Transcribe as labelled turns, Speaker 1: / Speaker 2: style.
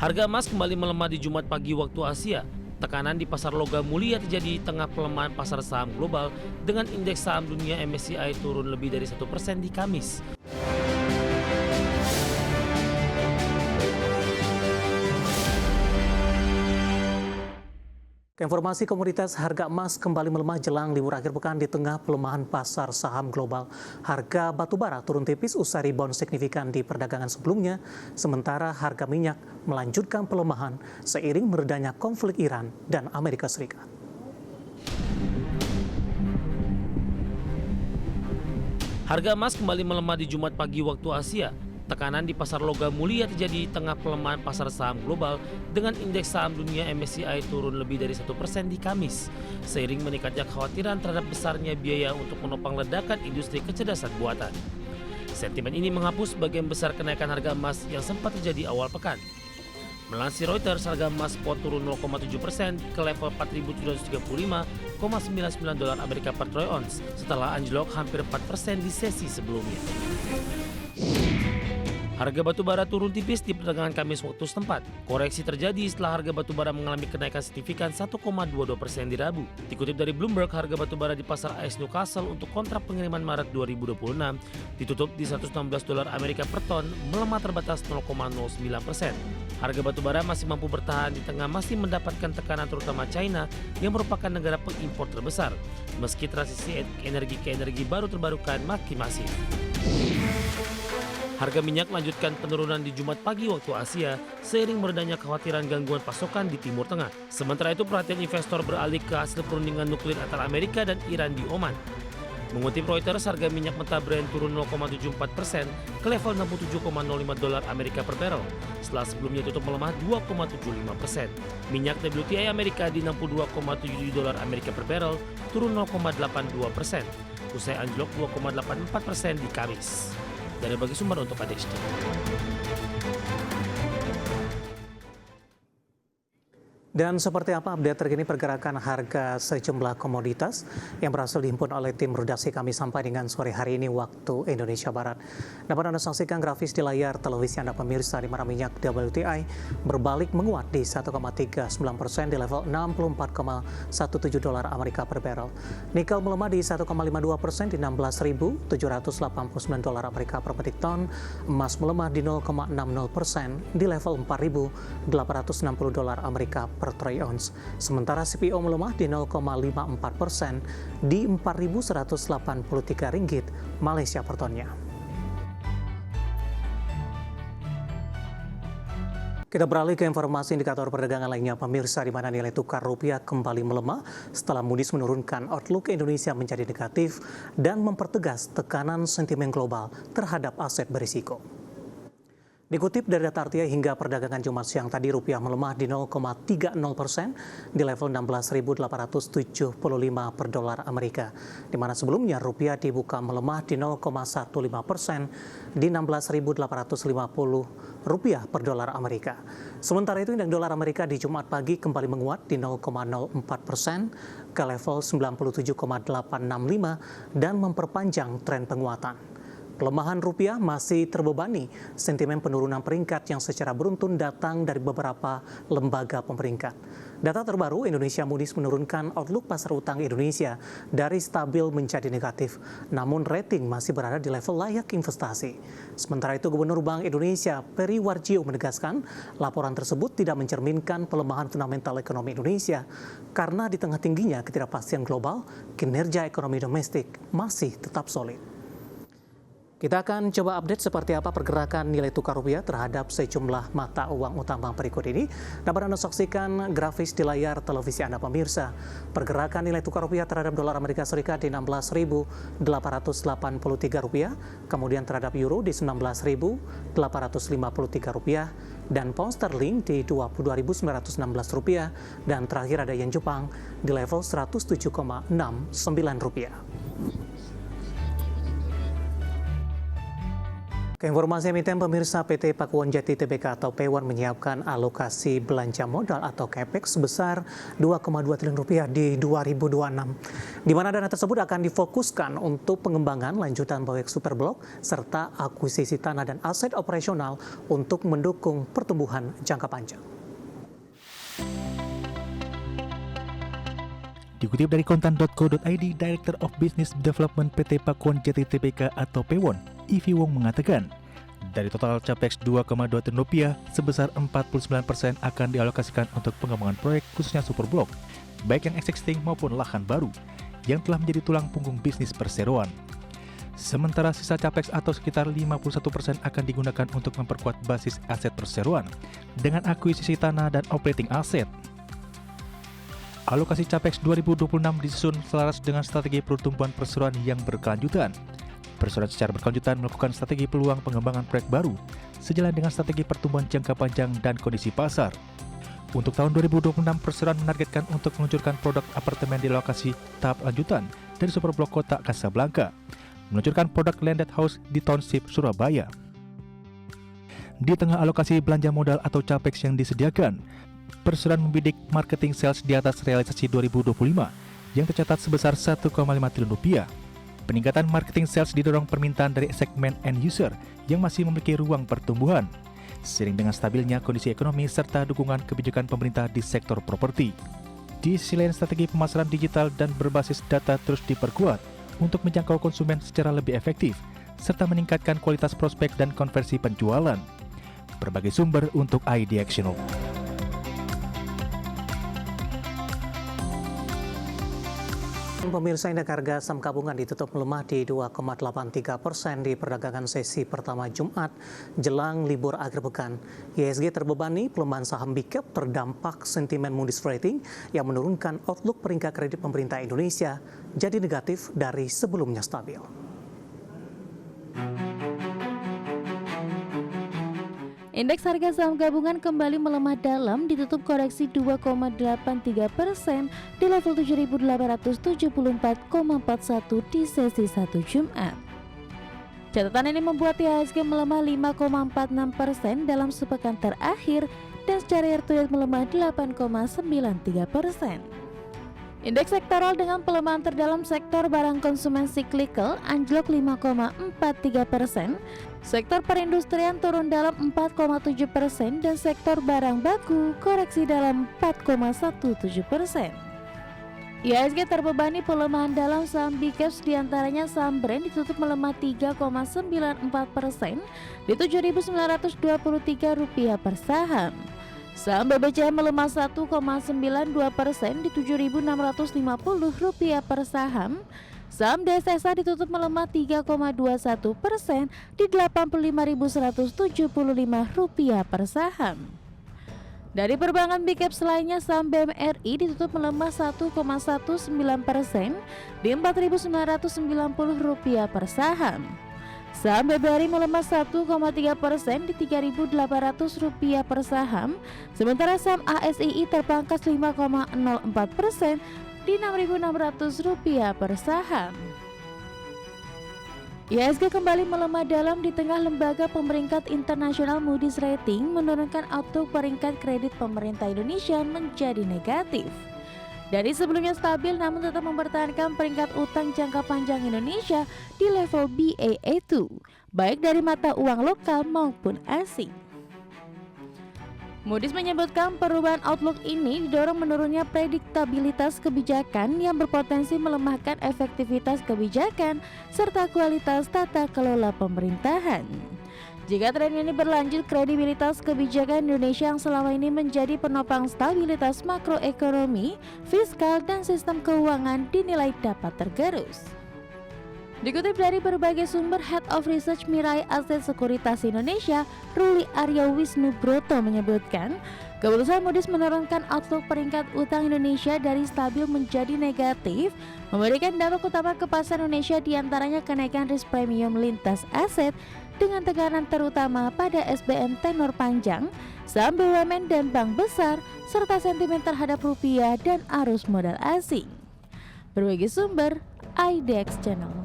Speaker 1: Harga emas kembali melemah di Jumat pagi waktu Asia. Tekanan di pasar logam mulia terjadi di tengah pelemahan pasar saham global dengan indeks saham dunia MSCI turun lebih dari 1% di Kamis.
Speaker 2: Informasi komoditas harga emas kembali melemah jelang libur akhir pekan di tengah pelemahan pasar saham global. Harga batubara turun tipis usai rebound signifikan di perdagangan sebelumnya, sementara harga minyak melanjutkan pelemahan seiring meredanya konflik Iran dan Amerika Serikat.
Speaker 1: Harga emas kembali melemah di Jumat pagi waktu Asia. Tekanan di pasar logam mulia terjadi di tengah pelemahan pasar saham global dengan indeks saham dunia MSCI turun lebih dari 1% di Kamis, seiring meningkatnya kekhawatiran terhadap besarnya biaya untuk menopang ledakan industri kecerdasan buatan. Sentimen ini menghapus sebagian besar kenaikan harga emas yang sempat terjadi awal pekan. Melansir Reuters, harga emas spot turun 0,7% ke level 4.735,99 dolar Amerika per troy ounce setelah anjlok hampir 4% di sesi sebelumnya. Harga batubara turun tipis di perdagangan Kamis waktu setempat. Koreksi terjadi setelah harga batubara mengalami kenaikan signifikan 1,22% di Rabu. Dikutip dari Bloomberg, harga batubara di pasar AS Newcastle untuk kontrak pengiriman Maret 2026 ditutup di 116 dolar Amerika per ton, melemah terbatas 0,09%. Harga batubara masih mampu bertahan di tengah masih mendapatkan tekanan terutama China yang merupakan negara pengimpor terbesar, meski transisi energi ke energi baru terbarukan makin masif. Harga minyak lanjutkan penurunan di Jumat pagi waktu Asia seiring meredanya kekhawatiran gangguan pasokan di Timur Tengah. Sementara itu perhatian investor beralih ke hasil perundingan nuklir antara Amerika dan Iran di Oman. Mengutip Reuters, harga minyak mentah Brent turun 0,74% ke level 67,05 dolar Amerika per barrel setelah sebelumnya tutup melemah 2,75%. Minyak WTI Amerika di 62,77 dolar Amerika per barrel turun 0,82%, usai anjlok 2,84% di Kamis. Dari bagi sumber untuk ADXD.
Speaker 2: Dan seperti apa update terkini pergerakan harga sejumlah komoditas yang berhasil dihimpun oleh tim redaksi kami sampai dengan sore hari ini waktu Indonesia Barat. Dapat Anda saksikan grafis di layar televisi Anda pemirsa, di mana minyak WTI berbalik menguat di 1,39% di level 64,17 dolar Amerika per barrel. Nikel melemah di 1,52% di 16.789 dolar Amerika per metrik ton. Emas melemah di 0,60% di level 4.860 dolar Amerika per troy ounce. Sementara CPO melemah di 0,54% di 4.183 ringgit Malaysia per tonnya. Kita beralih ke informasi indikator perdagangan lainnya pemirsa, di mana nilai tukar rupiah kembali melemah setelah Moody's menurunkan outlook Indonesia menjadi negatif dan mempertegas tekanan sentimen global terhadap aset berisiko. Dikutip dari data RTI hingga perdagangan Jumat siang tadi, rupiah melemah di 0,30% di level 16.875 per dolar Amerika, di mana sebelumnya rupiah dibuka melemah di 0,15% di 16.850 rupiah per dolar Amerika. Sementara itu indeks dolar Amerika di Jumat pagi kembali menguat di 0,04% ke level 97,865 dan memperpanjang tren penguatan. Pelemahan rupiah masih terbebani sentimen penurunan peringkat yang secara beruntun datang dari beberapa lembaga pemeringkat. Data terbaru Indonesia Moody's menurunkan outlook pasar utang Indonesia dari stabil menjadi negatif, namun rating masih berada di level layak investasi. Sementara itu Gubernur Bank Indonesia Peri Warjio menegaskan laporan tersebut tidak mencerminkan pelemahan fundamental ekonomi Indonesia karena di tengah tingginya ketidakpastian global, kinerja ekonomi domestik masih tetap solid. Kita akan coba update seperti apa pergerakan nilai tukar rupiah terhadap sejumlah mata uang utama berikut ini. Dapat Anda saksikan grafis di layar televisi Anda pemirsa. Pergerakan nilai tukar rupiah terhadap dolar Amerika Serikat di 16.883 rupiah, kemudian terhadap euro di 19.853 rupiah, dan pound sterling di 22.916 rupiah, dan terakhir ada yen Jepang di level 107,69 rupiah. Keinformasi emiten pemirsa, PT Pakuwon Jati Tbk atau P1 menyiapkan alokasi belanja modal atau capex sebesar 2,2 triliun rupiah di 2026. Di mana dana tersebut akan difokuskan untuk pengembangan lanjutan proyek Superblok serta akuisisi tanah dan aset operasional untuk mendukung pertumbuhan jangka panjang.
Speaker 3: Dikutip dari kontan.co.id, Director of Business Development PT Pakuwon Jati Tbk atau P1, Ivi Wong mengatakan, dari total capex 2,2 triliun rupiah, sebesar 49% akan dialokasikan untuk pengembangan proyek khususnya Superblok, baik yang existing maupun lahan baru, yang telah menjadi tulang punggung bisnis perseroan. Sementara sisa capex atau sekitar 51% akan digunakan untuk memperkuat basis aset perseroan dengan akuisisi tanah dan operating aset. Alokasi capex 2026 disusun selaras dengan strategi pertumbuhan perseroan yang berkelanjutan. Perseroan secara berkelanjutan melakukan strategi peluang pengembangan proyek baru sejalan dengan strategi pertumbuhan jangka panjang dan kondisi pasar. Untuk tahun 2026, perseroan menargetkan untuk meluncurkan produk apartemen di lokasi tahap lanjutan dari Superblok Kota Kasablanka, meluncurkan produk landed house di Township Surabaya. Di tengah alokasi belanja modal atau capex yang disediakan, perseroan membidik marketing sales di atas realisasi 2025 yang tercatat sebesar 1,5 triliun rupiah. Peningkatan marketing sales didorong permintaan dari segmen end user yang masih memiliki ruang pertumbuhan, seiring dengan stabilnya kondisi ekonomi serta dukungan kebijakan pemerintah di sektor properti. Di sisi lain, strategi pemasaran digital dan berbasis data terus diperkuat untuk menjangkau konsumen secara lebih efektif, serta meningkatkan kualitas prospek dan konversi penjualan. Berbagai sumber untuk IDXchannel.
Speaker 2: Pemirsa, indeks harga saham gabungan ditutup melemah di 2,83% di perdagangan sesi pertama Jumat jelang libur akhir pekan. IHSG terbebani pelemahan saham Big Cap terdampak sentimen Moody's Rating yang menurunkan outlook peringkat kredit pemerintah Indonesia jadi negatif dari sebelumnya stabil.
Speaker 4: Indeks harga saham gabungan kembali melemah dalam, ditutup koreksi 2,83% di level 7.874,41 di sesi 1 Jumat. Catatan ini membuat IHSG melemah 5,46% dalam sepekan terakhir dan secara year-to-date melemah 8,93%. Indeks sektoral dengan pelemahan terdalam sektor barang konsumen cyclical anjlok 5,43%, sektor perindustrian turun dalam 4,7% dan sektor barang baku koreksi dalam 4,17%. IHSG terbebani pelemahan dalam saham Big Caps, diantaranya saham Brand ditutup melemah 3,94% di Rp7.923 per saham. Saham BBCM melemah 1,92% di Rp7.650 per saham. Saham DSSA ditutup melemah 3,21% di Rp85.175 per saham. Dari perbankan Big Caps lainnya, saham BMRI ditutup melemah 1,19% di Rp4.990 per saham. Saham BBRI melemah 1,3% di Rp3.800 per saham, sementara saham ASII terpangkas 5,04% di Rp6.600 per saham. IHSG kembali melemah dalam di tengah lembaga pemeringkat internasional Moody's Rating menurunkan outlook peringkat kredit pemerintah Indonesia menjadi negatif. Dari sebelumnya stabil namun tetap mempertahankan peringkat utang jangka panjang Indonesia di level Baa2, baik dari mata uang lokal maupun asing. Moody's menyebutkan perubahan outlook ini didorong menurunnya prediktabilitas kebijakan yang berpotensi melemahkan efektivitas kebijakan serta kualitas tata kelola pemerintahan. Jika tren ini berlanjut, kredibilitas kebijakan Indonesia yang selama ini menjadi penopang stabilitas makroekonomi, fiskal, dan sistem keuangan dinilai dapat tergerus. Dikutip dari berbagai sumber, Head of Research Mirai Aset Sekuritas Indonesia, Ruli Aryo Wisnubroto menyebutkan, keputusan Moody's menurunkan outlook peringkat utang Indonesia dari stabil menjadi negatif memberikan dampak utama ke pasar Indonesia, diantaranya kenaikan risk premium lintas aset dengan tekanan terutama pada SBN tenor panjang, saham BUMN dan bank besar, serta sentimen terhadap rupiah dan arus modal asing. Berbagai sumber, IDX Channel.